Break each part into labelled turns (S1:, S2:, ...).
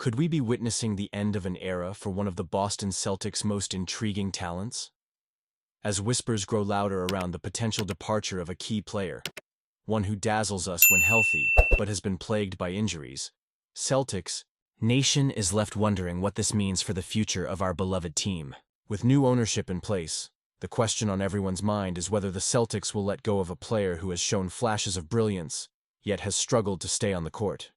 S1: Could we be witnessing the end of an era for one of the Boston Celtics' most intriguing talents? As whispers grow louder around the potential departure of a key player, one who dazzles us when healthy, but has been plagued by injuries, Celtics Nation is left wondering what this means for the future of our beloved team. With new ownership in place, the question on everyone's mind is whether the Celtics will let go of a player who has shown flashes of brilliance, yet has struggled to stay on the court.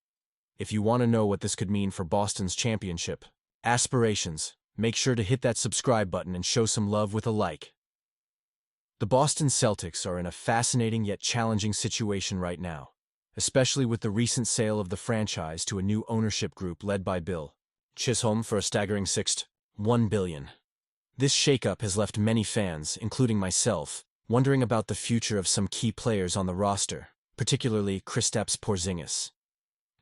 S1: If you want to know what this could mean for Boston's championship aspirations, make sure to hit that subscribe button and show some love with a like. The Boston Celtics are in a fascinating yet challenging situation right now, especially with the recent sale of the franchise to a new ownership group led by Bill Chisholm for a staggering $1 billion. This shakeup has left many fans, including myself, wondering about the future of some key players on the roster, particularly Kristaps Porzingis.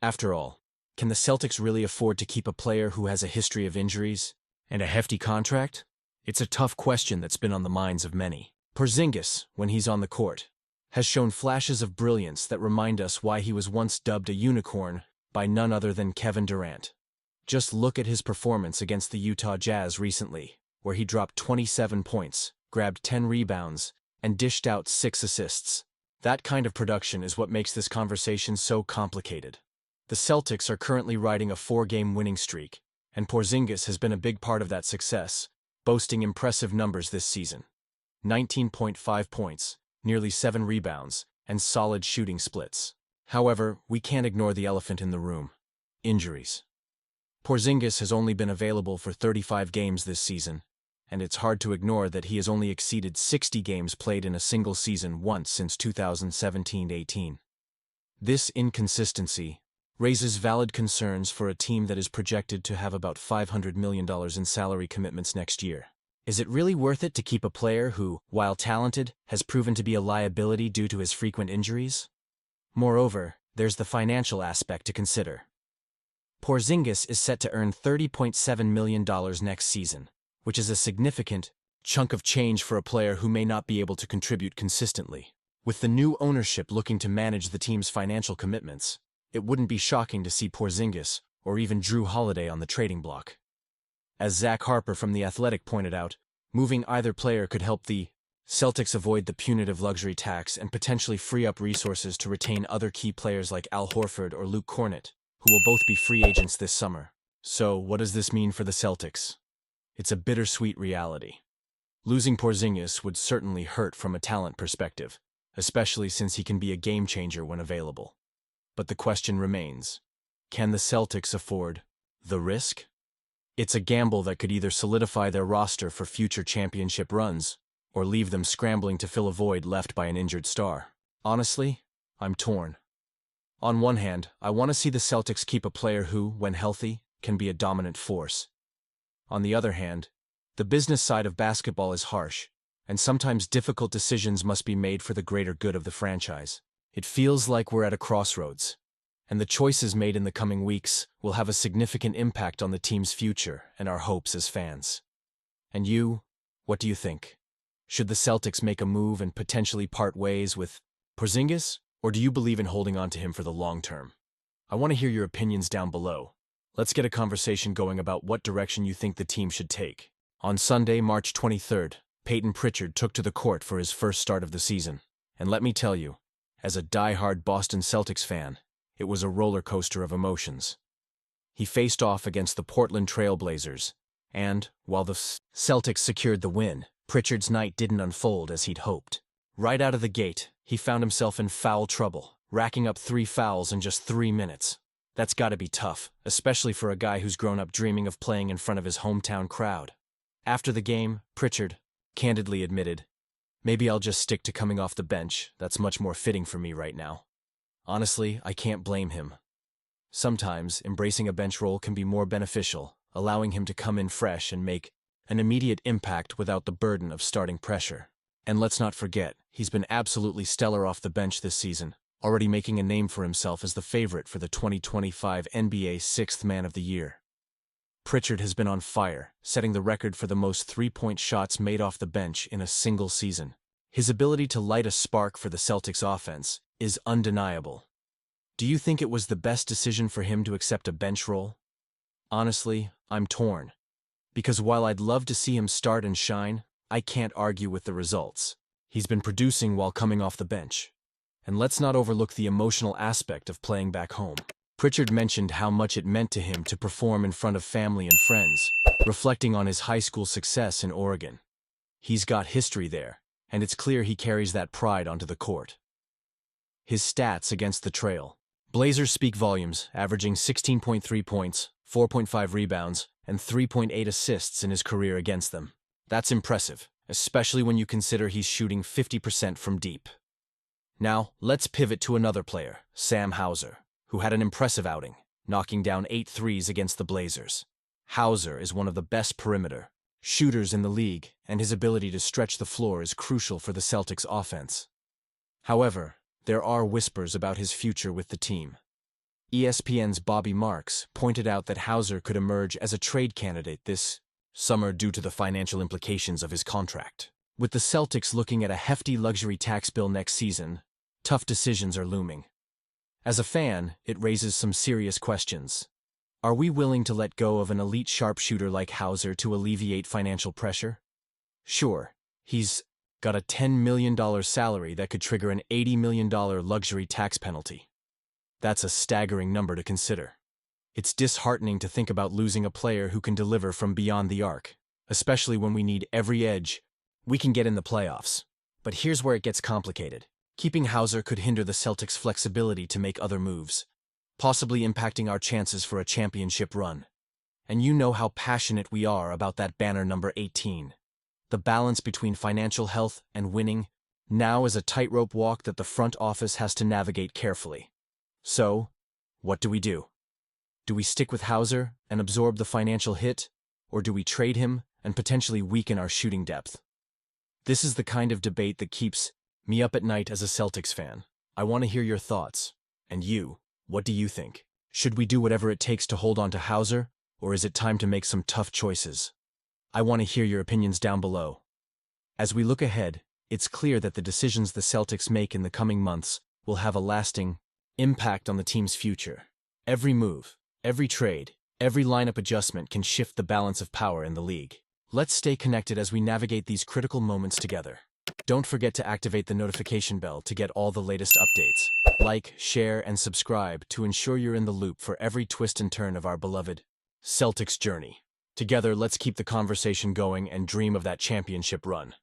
S1: After all, can the Celtics really afford to keep a player who has a history of injuries and a hefty contract? It's a tough question that's been on the minds of many. Porzingis, when he's on the court, has shown flashes of brilliance that remind us why he was once dubbed a unicorn by none other than Kevin Durant. Just look at his performance against the Utah Jazz recently, where he dropped 27 points, grabbed 10 rebounds, and dished out 6 assists. That kind of production is what makes this conversation so complicated. The Celtics are currently riding a 4-game winning streak, and Porzingis has been a big part of that success, boasting impressive numbers this season. 19.5 points, nearly 7 rebounds, and solid shooting splits. However, we can't ignore the elephant in the room: injuries. Porzingis has only been available for 35 games this season, and it's hard to ignore that he has only exceeded 60 games played in a single season once since 2017-18. This inconsistency raises valid concerns for a team that is projected to have about $500 million in salary commitments next year. Is it really worth it to keep a player who, while talented, has proven to be a liability due to his frequent injuries? Moreover, there's the financial aspect to consider. Porzingis is set to earn $30.7 million next season, which is a significant chunk of change for a player who may not be able to contribute consistently. With the new ownership looking to manage the team's financial commitments, it wouldn't be shocking to see Porzingis or even Drew Holiday on the trading block. As Zach Harper from The Athletic pointed out, moving either player could help the Celtics avoid the punitive luxury tax and potentially free up resources to retain other key players like Al Horford or Luke Kornet, who will both be free agents this summer. So, what does this mean for the Celtics? It's a bittersweet reality. Losing Porzingis would certainly hurt from a talent perspective, especially since he can be a game-changer when available. But the question remains: can the Celtics afford the risk? It's a gamble that could either solidify their roster for future championship runs or leave them scrambling to fill a void left by an injured star. Honestly, I'm torn. On one hand, I want to see the Celtics keep a player who, when healthy, can be a dominant force. On the other hand, the business side of basketball is harsh, and sometimes difficult decisions must be made for the greater good of the franchise. It feels like we're at a crossroads, and the choices made in the coming weeks will have a significant impact on the team's future and our hopes as fans. And you, what do you think? Should the Celtics make a move and potentially part ways with Porzingis, or do you believe in holding on to him for the long term? I want to hear your opinions down below. Let's get a conversation going about what direction you think the team should take. On Sunday, March 23rd, Peyton Pritchard took to the court for his first start of the season. And let me tell you, as a die-hard Boston Celtics fan, it was a roller coaster of emotions. He faced off against the Portland Trail Blazers, and, while the Celtics secured the win, Pritchard's night didn't unfold as he'd hoped. Right out of the gate, he found himself in foul trouble, racking up 3 fouls in just 3 minutes. That's gotta be tough, especially for a guy who's grown up dreaming of playing in front of his hometown crowd. After the game, Pritchard candidly admitted, "Maybe I'll just stick to coming off the bench. That's much more fitting for me right now." Honestly, I can't blame him. Sometimes, embracing a bench role can be more beneficial, allowing him to come in fresh and make an immediate impact without the burden of starting pressure. And let's not forget, he's been absolutely stellar off the bench this season, already making a name for himself as the favorite for the 2025 NBA Sixth Man of the Year. Pritchard has been on fire, setting the record for the most 3-point shots made off the bench in a single season. His ability to light a spark for the Celtics offense is undeniable. Do you think it was the best decision for him to accept a bench role? Honestly, I'm torn. Because while I'd love to see him start and shine, I can't argue with the results. He's been producing while coming off the bench. And let's not overlook the emotional aspect of playing back home. Pritchard mentioned how much it meant to him to perform in front of family and friends, reflecting on his high school success in Oregon. He's got history there, and it's clear he carries that pride onto the court. His stats against the Trail. Blazers speak volumes, averaging 16.3 points, 4.5 rebounds, and 3.8 assists in his career against them. That's impressive, especially when you consider he's shooting 50% from deep. Now, let's pivot to another player, Sam Hauser, who had an impressive outing, knocking down 8 threes against the Blazers. Hauser is one of the best perimeter shooters in the league, and his ability to stretch the floor is crucial for the Celtics' offense. However, there are whispers about his future with the team. ESPN's Bobby Marks pointed out that Hauser could emerge as a trade candidate this summer due to the financial implications of his contract. With the Celtics looking at a hefty luxury tax bill next season, tough decisions are looming. As a fan, it raises some serious questions. Are we willing to let go of an elite sharpshooter like Hauser to alleviate financial pressure? Sure, he's got a $10 million salary that could trigger an $80 million luxury tax penalty. That's a staggering number to consider. It's disheartening to think about losing a player who can deliver from beyond the arc, especially when we need every edge we can get in the playoffs. But here's where it gets complicated. Keeping Hauser could hinder the Celtics' flexibility to make other moves, possibly impacting our chances for a championship run. And you know how passionate we are about that banner number 18. The balance between financial health and winning now is a tightrope walk that the front office has to navigate carefully. So, what do we do? Do we stick with Hauser and absorb the financial hit, or do we trade him and potentially weaken our shooting depth? This is the kind of debate that keeps me up at night as a Celtics fan. I want to hear your thoughts. And you, what do you think? Should we do whatever it takes to hold on to Hauser, or is it time to make some tough choices? I want to hear your opinions down below. As we look ahead, it's clear that the decisions the Celtics make in the coming months will have a lasting impact on the team's future. Every move, every trade, every lineup adjustment can shift the balance of power in the league. Let's stay connected as we navigate these critical moments together. Don't forget to activate the notification bell to get all the latest updates. Like, share, and subscribe to ensure you're in the loop for every twist and turn of our beloved Celtics journey. Together, let's keep the conversation going and dream of that championship run.